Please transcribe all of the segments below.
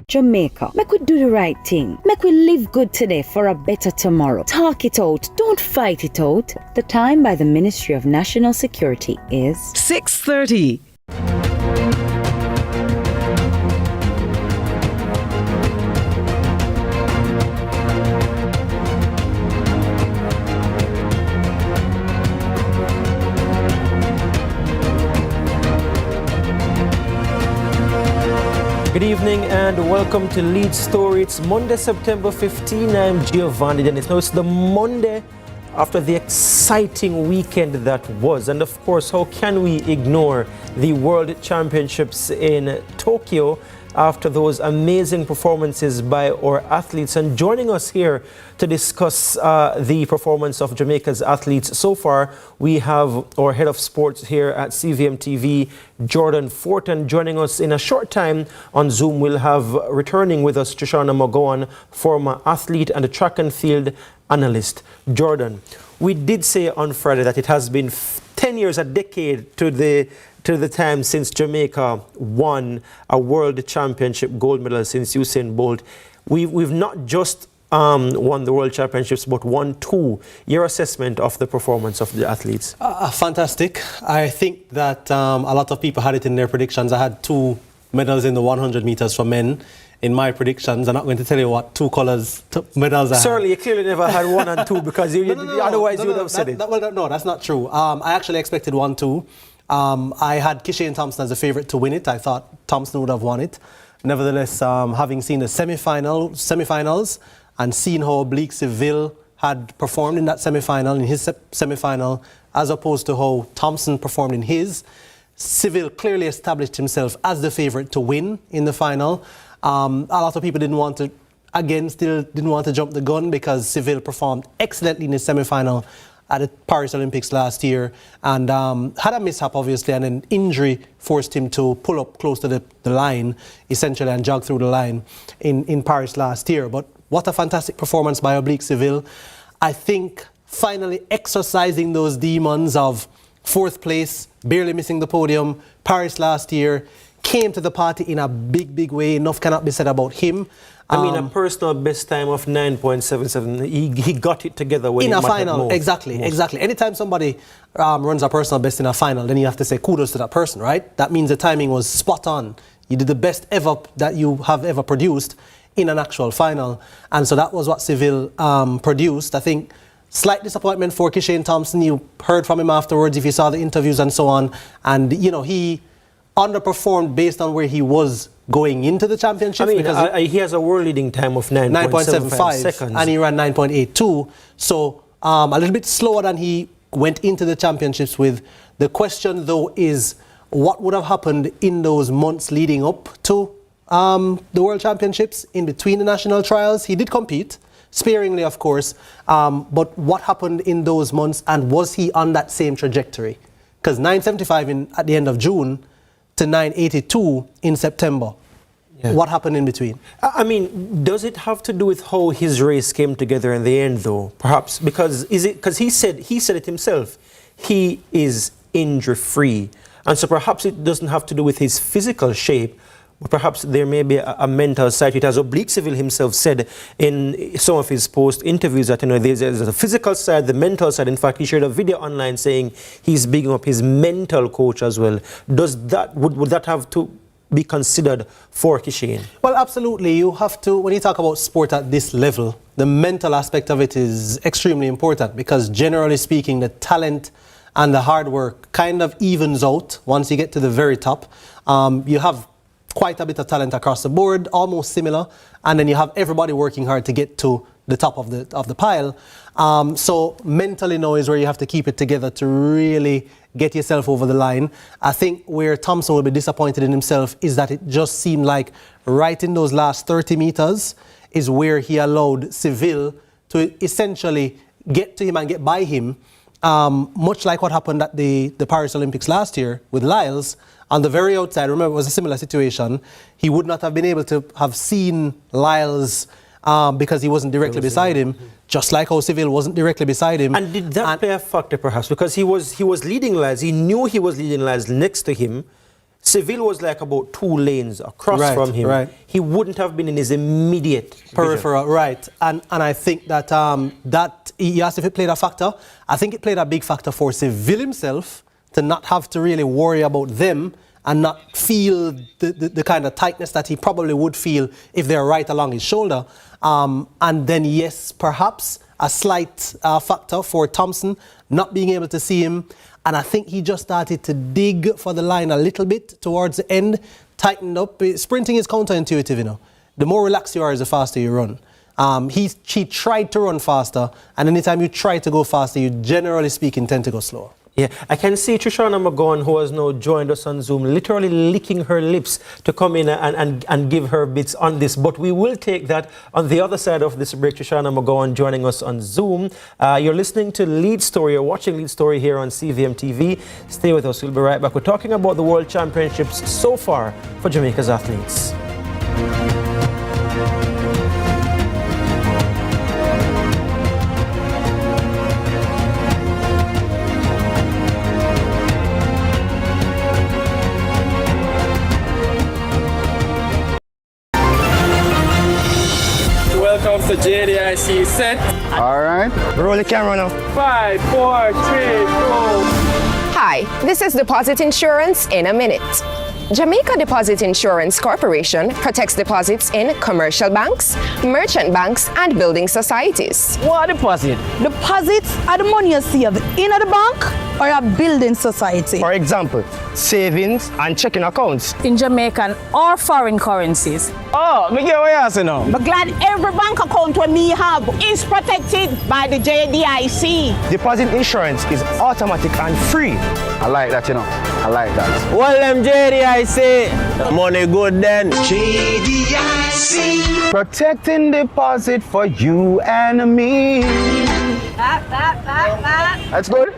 Jamaica, make we do the right thing. Make we live good today for a better tomorrow. Talk it out. Don't fight it out. The time by the Ministry of National Security is 6:30. Good evening and welcome to Lead Story. It's Monday, September 15. I'm Giovanni Dennis. Now it's the Monday after the exciting weekend that was. And of course, how can we ignore the World Championships in Tokyo after those amazing performances by our athletes? And joining us here to discuss the performance of Jamaica's athletes so far, we have our head of sports here at CVM TV, Jordan Fortin. Joining us in a short time on Zoom, we'll have returning with us Shoshana McGowan, former athlete and a track and field analyst. Jordan, we did say on Friday that it has been 10 years, a decade to the time since Jamaica won a world championship gold medal since Usain Bolt. We've not just won the world championships, but won two. Your assessment of the performance of the athletes? Fantastic. I think that a lot of people had it in their predictions. I had two medals in the 100 meters for men in my predictions. I'm not going to tell you what two medals I had. Certainly, you clearly never had 1 and 2 because otherwise you would have said it. No, that's not true. I actually expected 1, 2. I had Kishane Thompson as a favorite to win it. I thought Thompson would have won it. Nevertheless, having seen the semi-finals and seen how Oblique Seville had performed in that semi-final, in his semi-final, as opposed to how Thompson performed in his, Seville clearly established himself as the favorite to win in the final. A lot of people still didn't want to jump the gun because Seville performed excellently in his semi-final at the Paris Olympics last year and had a mishap, obviously, and an injury forced him to pull up close to the line, essentially, and jog through the line in Paris last year. But what a fantastic performance by Oblique Seville. I think finally exercising those demons of 4th place, barely missing the podium, Paris last year, came to the party in a big way. Enough cannot be said about him. I mean, a personal best time of 9.77. He got it together when in it a final. Most. Exactly. Anytime somebody runs a personal best in a final, then you have to say kudos to that person, right? That means the timing was spot on. You did the best ever that you have ever produced in an actual final, and so that was what Seville produced. I think slight disappointment for Kishane Thompson. You heard from him afterwards if you saw the interviews and so on, and he underperformed based on where he was going into the championship. I mean, he has a world-leading time of 9.75 seconds. And he ran 9.82. So a little bit slower than he went into the championships with. The question, though, is what would have happened in those months leading up to the World Championships, in between the national trials. He did compete, sparingly, of course. But what happened in those months, and was he on that same trajectory? Because 9.75 at the end of June to 9.82 in September. Yeah. What happened in between? I mean, does it have to do with how his race came together in the end, though? Perhaps because he said it himself. He is injury-free, and so perhaps it doesn't have to do with his physical shape, but perhaps there may be a mental side to it. As Oblique Seville himself said in some of his post interviews that there's a physical side, the mental side. In fact, he shared a video online saying he's bigging up his mental coach as well. Would that have to be considered for Kishane? Well, absolutely. You have to, when you talk about sport at this level, the mental aspect of it is extremely important because generally speaking, the talent and the hard work kind of evens out once you get to the very top. You have quite a bit of talent across the board, almost similar, and then you have everybody working hard to get to the top of the pile. So mentally now is where you have to keep it together to really get yourself over the line. I think where Thompson will be disappointed in himself is that it just seemed like right in those last 30 meters is where he allowed Seville to essentially get to him and get by him, much like what happened at the Paris Olympics last year with Lyles. On the very outside, remember, it was a similar situation. He would not have been able to have seen Lyles because he wasn't directly beside him, just like how Seville wasn't directly beside him. And did that play a factor, perhaps? Because he was leading Lyles. He knew he was leading Lyles next to him. Seville was like about 2 lanes across from him. Right. He wouldn't have been in his immediate peripheral, right? And I think that that you asked if it played a factor. I think it played a big factor for Seville himself to not have to really worry about them and not feel the kind of tightness that he probably would feel if they're right along his shoulder. And then, yes, perhaps a slight factor for Thompson not being able to see him. And I think he just started to dig for the line a little bit towards the end, tightened up. Sprinting is counterintuitive, you know. The more relaxed you are, the faster you run. She tried to run faster, and anytime you try to go faster, you generally speaking tend to go slower. Yeah, I can see Trishana McGowan, who has now joined us on Zoom, literally licking her lips to come in and give her bits on this. But we will take that on the other side of this break. Trishana McGowan joining us on Zoom. You're listening to Lead Story, or watching Lead Story here on CVM TV. Stay with us, we'll be right back. We're talking about the World Championships so far for Jamaica's athletes. Welcome to JDIC set. All right. Roll the camera now. 5, 4, 3, 2. Hi, this is Deposit Insurance in a minute. Jamaica Deposit Insurance Corporation protects deposits in commercial banks, merchant banks, and building societies. What deposit? Deposits are the money you save in the bank or a building society. For example, savings and checking accounts. In Jamaican or foreign currencies. Oh, me get what you say now. But glad every bank account when me have is protected by the JDIC. Deposit insurance is automatic and free. I like that, you know. I like that. Well, them JDIC. Money good then. JDIC. Protecting deposit for you and me. That's good.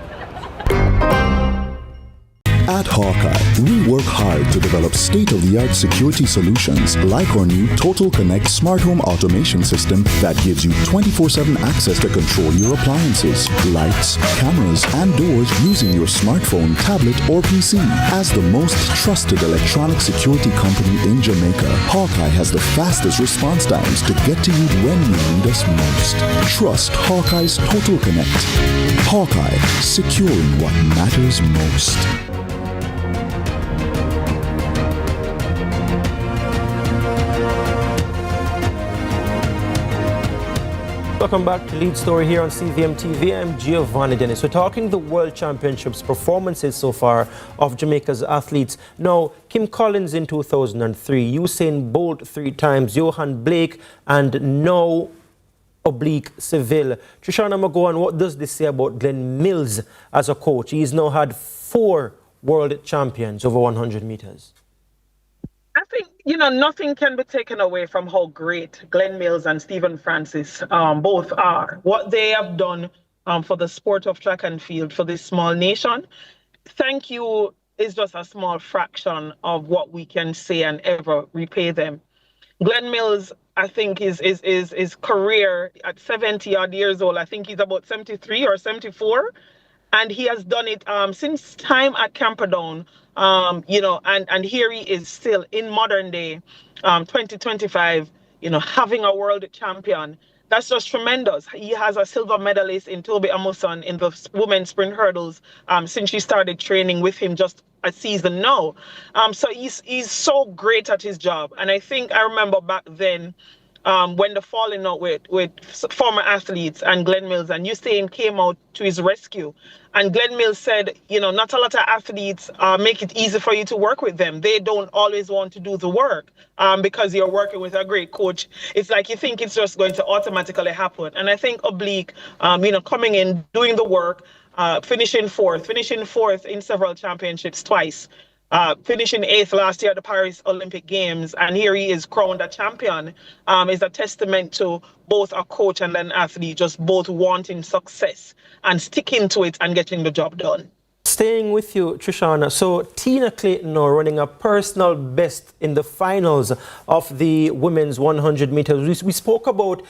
At Hawkeye, we work hard to develop state-of-the-art security solutions like our new Total Connect smart home automation system that gives you 24/7 access to control your appliances, lights, cameras, and doors using your smartphone, tablet, or PC. As the most trusted electronic security company in Jamaica, Hawkeye has the fastest response times to get to you when you need us most. Trust Hawkeye's Total Connect. Hawkeye, securing what matters most. Welcome back to Lead Story here on CVM TV. I'm Giovanni Dennis. We're talking the World Championships performances so far of Jamaica's athletes. Now, Kim Collins in 2003, Usain Bolt 3 times, Johan Blake, and now Seville. Trishana McGowan, what does this say about Glenn Mills as a coach? He's now had 4 world champions over 100 meters. I think, nothing can be taken away from how great Glenn Mills and Stephen Francis both are. What they have done for the sport of track and field for this small nation, thank you is just a small fraction of what we can say and ever repay them. Glenn Mills, I think, his career at 70 odd years old, I think he's about 73 or 74. And he has done it since time at Camperdown, and here he is still in modern day, 2025, having a world champion. That's just tremendous. He has a silver medalist in Toby Amuson in the women's sprint hurdles since she started training with him just a season now. So he's so great at his job. And I think I remember back then, when the falling out with former athletes and Glenn Mills, and Usain came out to his rescue. And Glenn Mills said, not a lot of athletes make it easy for you to work with them. They don't always want to do the work because you're working with a great coach. It's like you think it's just going to automatically happen. And I think Oblique, coming in, doing the work, finishing fourth in several championships twice. Finishing 8th last year at the Paris Olympic Games, and here he is crowned a champion, is a testament to both a coach and an athlete, just both wanting success and sticking to it and getting the job done. Staying with you, Trishana, so Tina Clayton now running a personal best in the finals of the women's 100 meters. We spoke about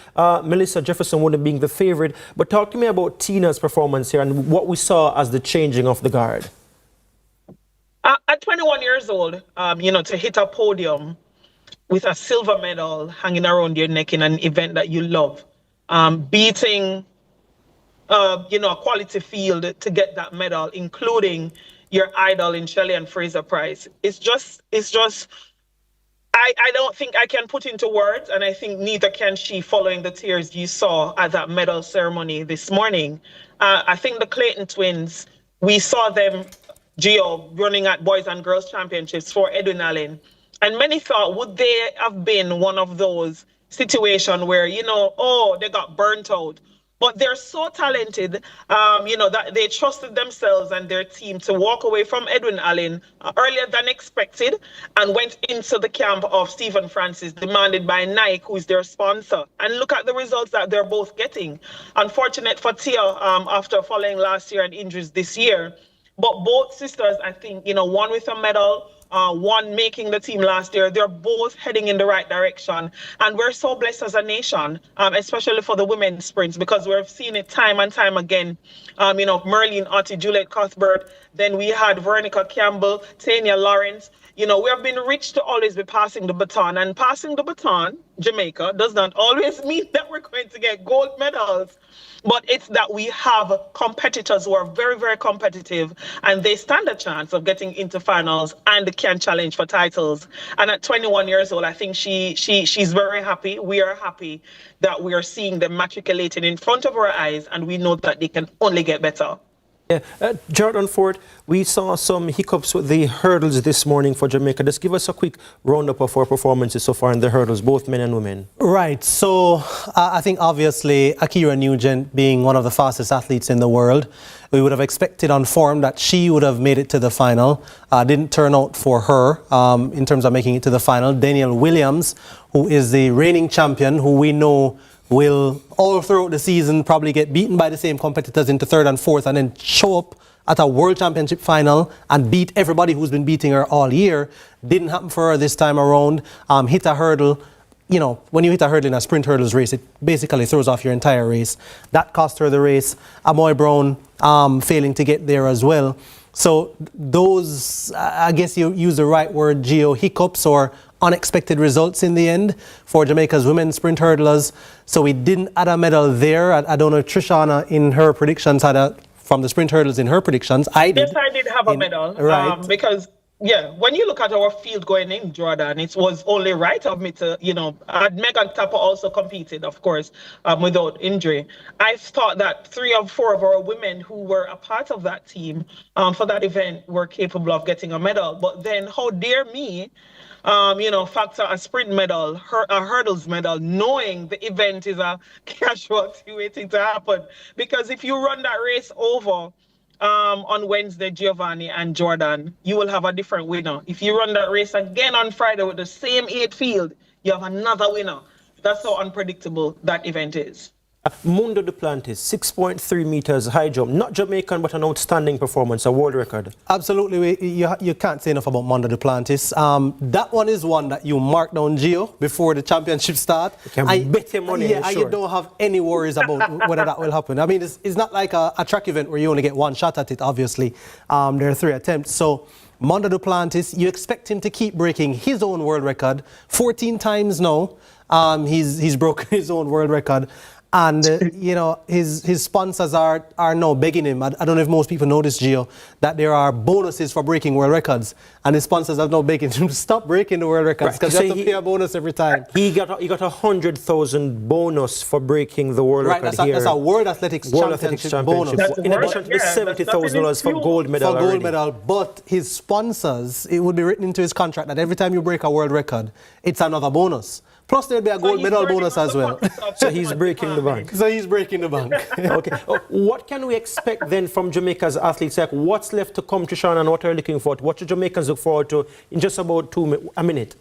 Melissa Jefferson Wooden being the favorite, but talk to me about Tina's performance here and what we saw as the changing of the guard. At 21 years old, to hit a podium with a silver medal hanging around your neck in an event that you love, beating, a quality field to get that medal, including your idol in Shelley and Fraser Price. I don't think I can put into words, and I think neither can she following the tears you saw at that medal ceremony this morning. I think the Clayton twins, we saw them, Gio, running at Boys and Girls Championships for Edwin Allen. And many thought, would they have been one of those situations where, they got burnt out? But they're so talented, that they trusted themselves and their team to walk away from Edwin Allen earlier than expected and went into the camp of Stephen Francis, demanded by Nike, who is their sponsor. And look at the results that they're both getting. Unfortunate for Tia after following last year and injuries this year. But both sisters, I think, one with a medal, one making the team last year, they're both heading in the right direction. And we're so blessed as a nation, especially for the women's sprints, because we've seen it time and time again. Merlin Otti, Juliet Cuthbert, then we had Veronica Campbell, Tanya Lawrence. We have been rich to always be passing the baton. And passing the baton, Jamaica, does not always mean that we're going to get gold medals. But it's that we have competitors who are very, very competitive, and they stand a chance of getting into finals and can challenge for titles. And at 21 years old, I think she's very happy. We are happy that we are seeing them matriculating in front of our eyes, and we know that they can only get better. Yeah. Jordan Ford, we saw some hiccups with the hurdles this morning for Jamaica. Just give us a quick roundup of our performances so far in the hurdles, both men and women. Right. So I think obviously Akira Nugent being one of the fastest athletes in the world, we would have expected on form that she would have made it to the final. Didn't turn out for her in terms of making it to the final. Danielle Williams, who is the reigning champion, who we know will all throughout the season probably get beaten by the same competitors into third and fourth and then show up at a world championship final and beat everybody who's been beating her all year. Didn't happen for her this time around. Hit a hurdle. When you hit a hurdle in a sprint hurdles race, it basically throws off your entire race. That cost her the race. Amoy Brown failing to get there as well. So those, I guess you use the right word, Gio, hiccups or unexpected results in the end for Jamaica's women sprint hurdlers. So we didn't add a medal there. I don't know if Trishana in her predictions had from the sprint hurdles in her predictions. I did. Yes, I did have a medal. Right. Because, when you look at our field going in, Jordan, it was only right of me to, Megan Tapper also competed, of course, without injury. I thought that 3 or 4 of our women who were a part of that team for that event were capable of getting a medal. But then, how dare me, factor a sprint medal, a hurdles medal, knowing the event is a casualty waiting to happen. Because if you run that race over on Wednesday, Giovanni and Jordan, you will have a different winner. If you run that race again on Friday with the same 8 field, you have another winner. That's how unpredictable that event is. Mundo Duplantis, 6.3 meters high jump. Not Jamaican, but an outstanding performance, a world record. Absolutely. You can't say enough about Mundo Duplantis. That one is one that you mark down, Gio, before the championship start. You can bet your money. Yeah, you don't have any worries about whether that will happen. I mean, it's not like a track event where you only get one shot at it, obviously. There are 3 attempts. So Mundo Duplantis, you expect him to keep breaking his own world record 14 times now. He's broken his own world record. And, his sponsors are now begging him. I don't know if most people know this, Gio, that there are bonuses for breaking world records. And his sponsors are now begging him to stop breaking the world records because you have to pay a bonus every time. He got 100,000 bonus for breaking the world record here. That's a World Athletics Championship bonus. In addition to the $70,000 for gold medal. For gold medal. But his sponsors, it would be written into his contract that every time you break a world record, it's another bonus. Plus, there'll be a gold medal bonus as well. So he's breaking the bank. Okay. What can we expect then from Jamaica's athletes? Like, what's left to come to Sean and what are you looking for? What do Jamaicans look forward to in just about a minute?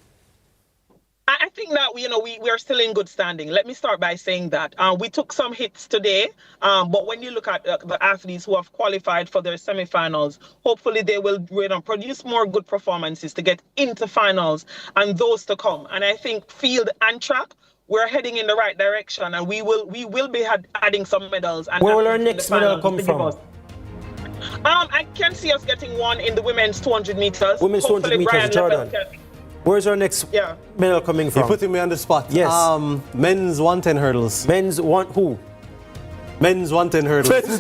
I think that we are still in good standing. Let me start by saying that we took some hits today, but when you look at the athletes who have qualified for their semifinals, hopefully they will produce more good performances to get into finals and those to come. And I think field and track, we're heading in the right direction, and we will be adding some medals. And where will our next medal come from? I can see us getting one in the women's 200 meters. Women's 200 Hopefully meters, Brian Jordan. Lepel can- Where's our next medal coming from? You're putting me on the spot. Yes. Men's 110 hurdles. Men's who? Men's 110 hurdles.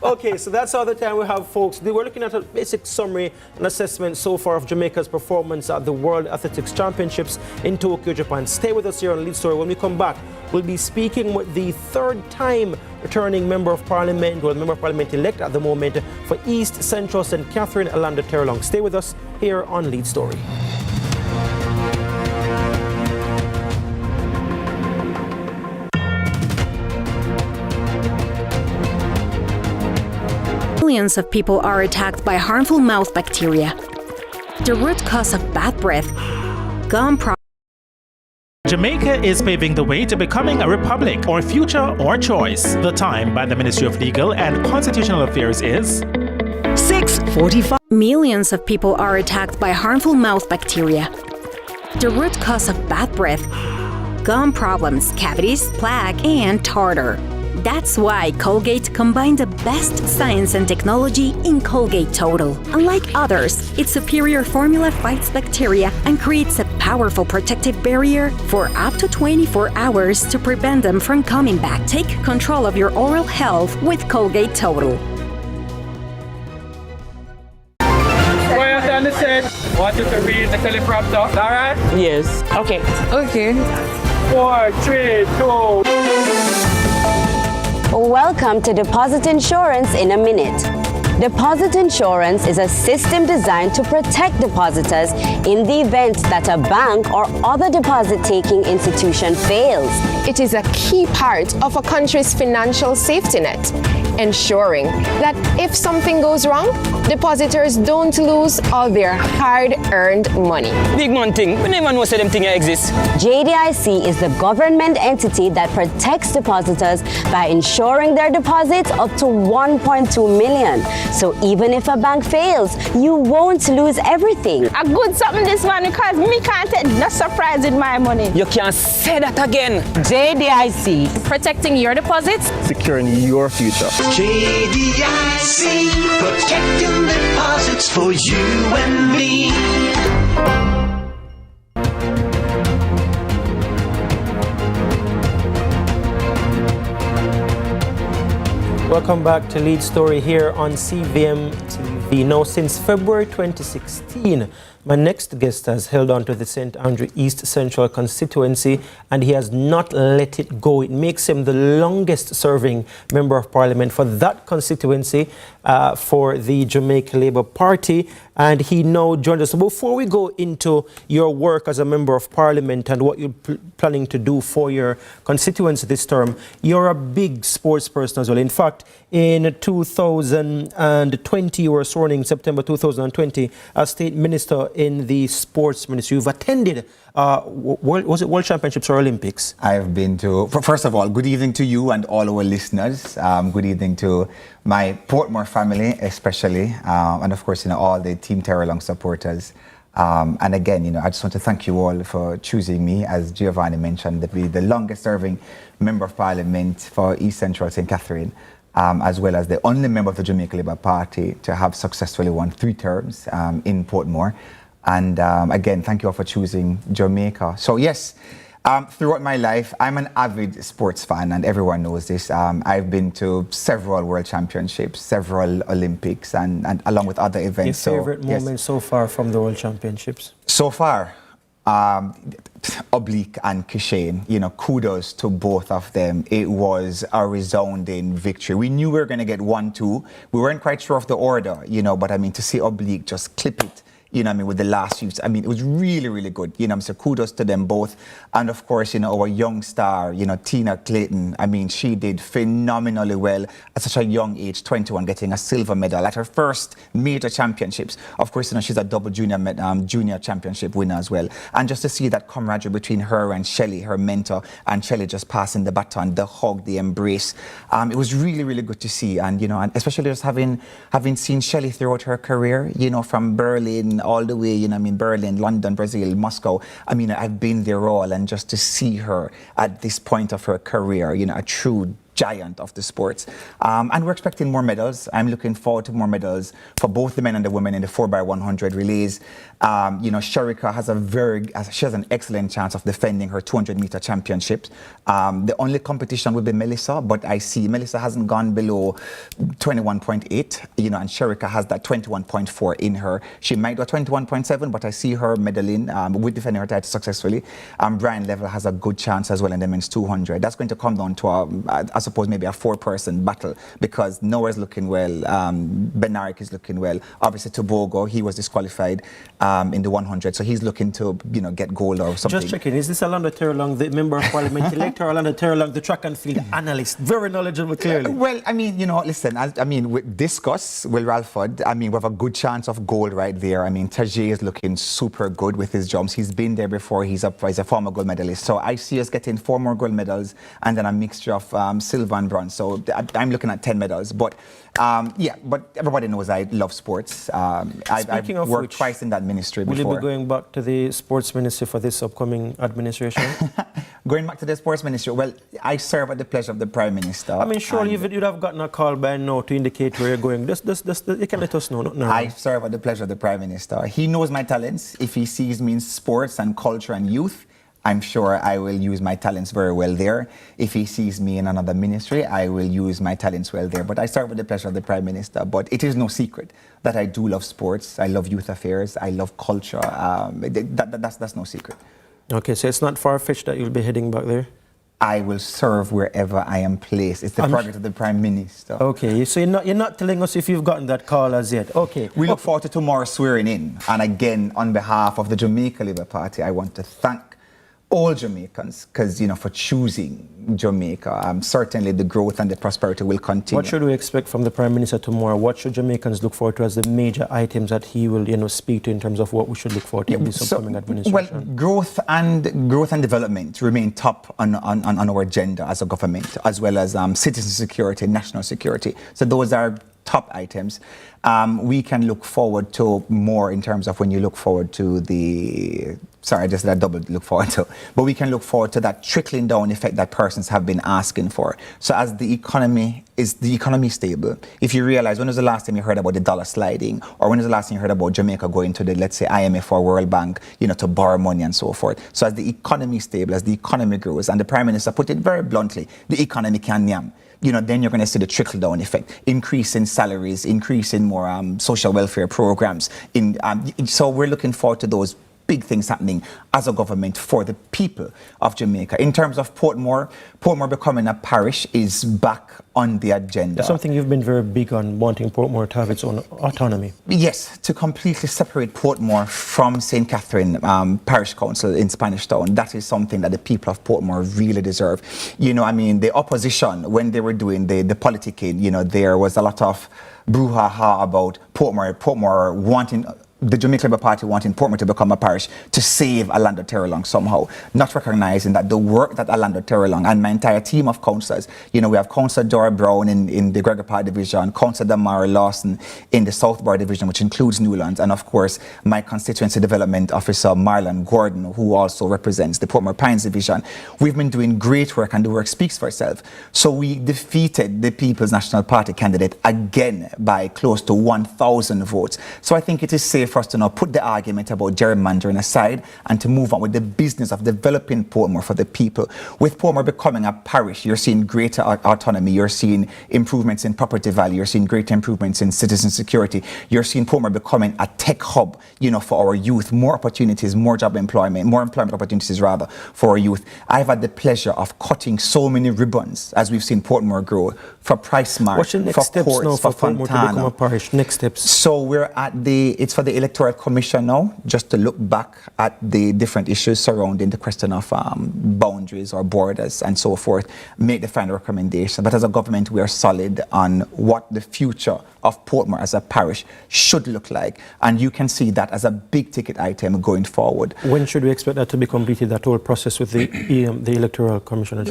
Okay, so that's all the time we have, folks. We're looking at a basic summary and assessment so far of Jamaica's performance at the World Athletics Championships in Tokyo, Japan. Stay with us here on Lead Story. When we come back, we'll be speaking with the third-time returning Member of Parliament, well, Member of Parliament-elect at the moment for East Central St. Catherine, Alanda Terlong. Stay with us here on Lead Story. Millions of people are attacked by harmful mouth bacteria. The root cause of bad breath, gum problems. Jamaica is paving the way to becoming a republic, or future or choice. The time by the Ministry of Legal and Constitutional Affairs is 6:45. Millions of people are attacked by harmful mouth bacteria. The root cause of bad breath, gum problems, cavities, plaque, and tartar. That's why Colgate combined the best science and technology in Colgate Total. Unlike others, its superior formula fights bacteria and creates a powerful protective barrier for up to 24 hours to prevent them from coming back. Take control of your oral health with Colgate Total. Quiet on the set. Want you to read the teleprompter, alright? Yes. Okay. Okay. 4, 3, 2. Welcome to Deposit Insurance in a Minute. Deposit insurance is a system designed to protect depositors in the event that a bank or other deposit-taking institution fails. It is a key part of a country's financial safety net, ensuring that if something goes wrong, depositors don't lose all their hard-earned money. Big man thing, we never know say them thing exist. JDIC is the government entity that protects depositors by insuring their deposits up to 1.2 million. So even if a bank fails, you won't lose everything. A good something this one because me can't take no surprise with my money. You can't say that again. JDIC. Protecting your deposits. Securing your future. JDIC. Protecting deposits for you and me. Welcome back to Lead Story here on CVM TV. Now, since February 2016, my next guest has held on to the St. Andrew East Central constituency, and he has not let it go. It makes him the longest serving Member of Parliament for that constituency for the Jamaica Labour Party, and he now joined us. So before we go into your work as a Member of Parliament and what you're planning to do for your constituency this term, you're a big sports person as well. In fact, in 2020, you were sworn in September 2020 as State Minister in the Sports Ministry. You've attended, was it World Championships or Olympics? I've been to, first of all, good evening to you and all our listeners. Good evening to my Portmore family, especially, and of course, all the Team Terralong supporters. And again, I just want to thank you all for choosing me, as Giovanni mentioned, to be the longest serving Member of Parliament for East Central St. Catherine. As well as the only member of the Jamaica Labour Party to have successfully won 3 terms in Portmore. And again, thank you all for choosing Jamaica. So yes, throughout my life, I'm an avid sports fan, and everyone knows this. I've been to several World Championships, several Olympics, and along with other events. Your favorite moment so far from the World Championships? So far, Oblique and Kishane, kudos to both of them. It was a resounding victory. We knew we were going to get 1-2. We weren't quite sure of the order, but I mean, to see Oblique just clip it, with the last few, it was really, really good. So kudos to them both. And of course, our young star, Tina Clayton, she did phenomenally well at such a young age, 21, getting a silver medal at her first major championships. Of course, she's a double junior championship winner as well. And just to see that camaraderie between her and Shelley, her mentor, and Shelley just passing the baton, the hug, the embrace. It was really, really good to see. And, and especially just having seen Shelley throughout her career, from Berlin all the way, Berlin, London, Brazil, Moscow. I've been there all, and just to see her at this point of her career, a true giant of the sports. And we're expecting more medals. I'm looking forward to more medals for both the men and the women in the 4x100 relays. Sharika has she has an excellent chance of defending her 200-meter championship. The only competition will be Melissa, but I see Melissa hasn't gone below 21.8, and Sharika has that 21.4 in her. She might go 21.7, but I see her medaling with defending her title successfully. Brian Level has a good chance as well in the men's 200. That's going to come down to, I suppose, maybe a 4-person battle, because Noah's looking well, Benarik is looking well. Obviously, Tobogo, he was disqualified in the 100, so he's looking to, get gold or something. Just checking, is this Orlando Terrelong, the Member of Parliament elect, or Orlando Terrelong, the track and field analyst? Very knowledgeable, clearly. Well, listen, with discus, Will Ralford, we have a good chance of gold right there. Tajay is looking super good with his jumps. He's been there before. He's a former gold medalist. So I see us getting 4 more gold medals and then a mixture of silver and bronze. So I'm looking at 10 medals. But but everybody knows I love sports. I've worked twice in that ministry before. Will you be going back to the sports ministry for this upcoming administration? Going back to the sports ministry, well, I serve at the pleasure of the Prime Minister. Surely you'd have gotten a call by now to indicate where you're going. You can let us know. No. I serve at the pleasure of the Prime Minister. He knows my talents. If he sees me in sports and culture and youth, I'm sure I will use my talents very well there. If he sees me in another ministry, I will use my talents well there. But I serve with the pleasure of the Prime Minister. But it is no secret that I do love sports. I love youth affairs. I love culture. That's no secret. Okay, so it's not far-fetched that you'll be heading back there? I will serve wherever I am placed. It's the prerogative of the Prime Minister. Okay, so you're not telling us if you've gotten that call as yet. Okay. We look forward to tomorrow swearing in. And again, on behalf of the Jamaica Labour Party, I want to thank all Jamaicans, because, for choosing Jamaica. Certainly the growth and the prosperity will continue. What should we expect from the Prime Minister tomorrow? What should Jamaicans look forward to as the major items that he will, speak to in terms of what we should look forward to in this upcoming administration? Well, growth and development remain top on our agenda as a government, as well as citizen security, national security. So those are top items. We can look forward to more in terms of when you look forward to the... Sorry, I just did a double look forward to. But we can look forward to that trickling down effect that persons have been asking for. So as the economy stable, if you realize, when was the last time you heard about the dollar sliding? Or when was the last time you heard about Jamaica going to the, let's say, IMF or World Bank, to borrow money and so forth? So as the economy is stable, as the economy grows, and the Prime Minister put it very bluntly, the economy can yam. Then you're going to see the trickle-down effect, increase in salaries, increase in more social welfare programs. So we're looking forward to those big things happening as a government for the people of Jamaica. In terms of Portmore becoming a parish is back on the agenda. That's something you've been very big on, wanting Portmore to have its own autonomy. Yes, to completely separate Portmore from St. Catherine Parish Council in Spanish Town. That is something that the people of Portmore really deserve. The opposition, when they were doing the politicking, there was a lot of brouhaha about Portmore wanting... The Jamaica Labour Party wanting Portmore to become a parish to save Orlando Terrelong somehow, not recognizing that the work that Orlando Terrelong and my entire team of councillors, we have Councillor Dora Brown in the Gregor Park Division, Councillor Damara Lawson in the South Bar Division, which includes Newlands, and of course my Constituency Development Officer Marlon Gordon, who also represents the Portmore Pines Division. We've been doing great work and the work speaks for itself. So we defeated the People's National Party candidate again by close to 1,000 votes. So I think it is safe for us to now put the argument about gerrymandering aside and to move on with the business of developing Portmore for the people. With Portmore becoming a parish, you're seeing greater autonomy, you're seeing improvements in property value, you're seeing greater improvements in citizen security, you're seeing Portmore becoming a tech hub, for our youth, more opportunities, more employment opportunities rather for our youth. I've had the pleasure of cutting so many ribbons as we've seen Portmore grow, for Price Mart, what's the next steps Courts, now for Portmore to become a parish? Next steps? So we're at it's for the Electoral Commission now, just to look back at the different issues surrounding the question of boundaries or borders and so forth, make the final recommendation. But as a government, we are solid on what the future of Portmore as a parish should look like. And you can see that as a big ticket item going forward. When should we expect that to be completed, that whole process with the Electoral Commission?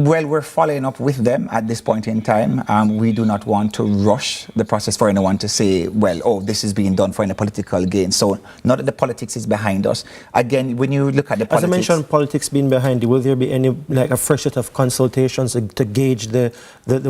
Well, we're following up with them at this point in time. We do not want to rush the process for anyone to say, well, this is being done for any political political gain. So not that the politics is behind us. Again, when you look at the politics... As I mentioned, politics being behind you, will there be any, like a fresh set of consultations to gauge the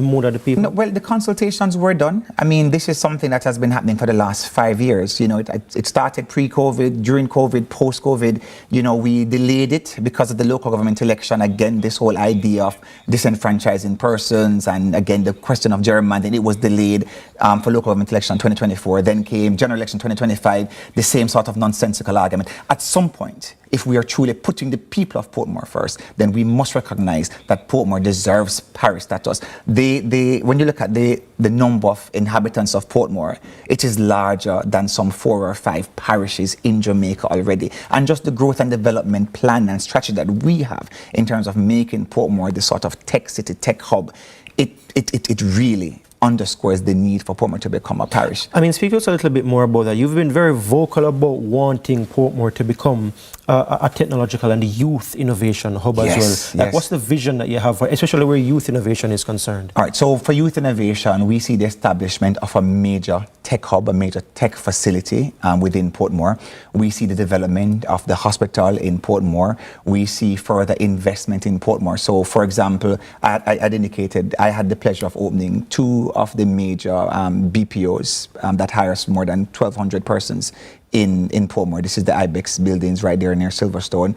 mood of the people? No, well, the consultations were done. I mean, this is something that has been happening for the last 5 years. You know, it started pre-COVID, during COVID, post-COVID. You know, we delayed it because of the local government election. Again, this whole idea of disenfranchising persons, and again, the question of gerrymandering, it was delayed for local government election 2024. Then came general election 2025, the same sort of nonsensical argument. At some point, if we are truly putting the people of Portmore first, then we must recognize that Portmore deserves parish status. When you look at the number of inhabitants of Portmore, it is larger than some 4 or 5 parishes in Jamaica already. And just the growth and development plan and strategy that we have in terms of making Portmore the sort of tech city, tech hub, it really underscores the need for Portmore to become a parish. I mean, speak to us a little bit more about that. You've been very vocal about wanting Portmore to become a technological and youth innovation hub as well. Like, what's the vision that you have, for, especially where youth innovation is concerned? All right, so for youth innovation, we see the establishment of a major tech hub, a major tech facility within Portmore. We see the development of the hospital in Portmore. We see further investment in Portmore. So, for example, I indicated I had the pleasure of opening 2 of the major BPOs that hires more than 1,200 persons in Portmore. This is the IBEX buildings right there near Silverstone,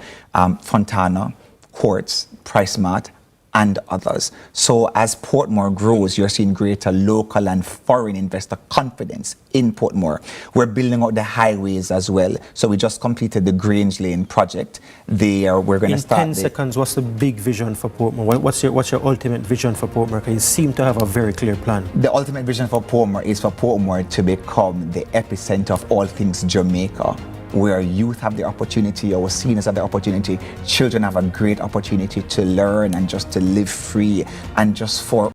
Fontana, Quartz, PriceMart, and others. So as Portmore grows, you're seeing greater local and foreign investor confidence in Portmore. We're building out the highways as well. So we just completed the Grange Lane project. We're going to start... In 10 seconds, what's the big vision for Portmore? What's your ultimate vision for Portmore? Because you seem to have a very clear plan. The ultimate vision for Portmore is for Portmore to become the epicenter of all things Jamaica, where youth have the opportunity, or seniors have the opportunity, children have a great opportunity to learn and just to live free, and just for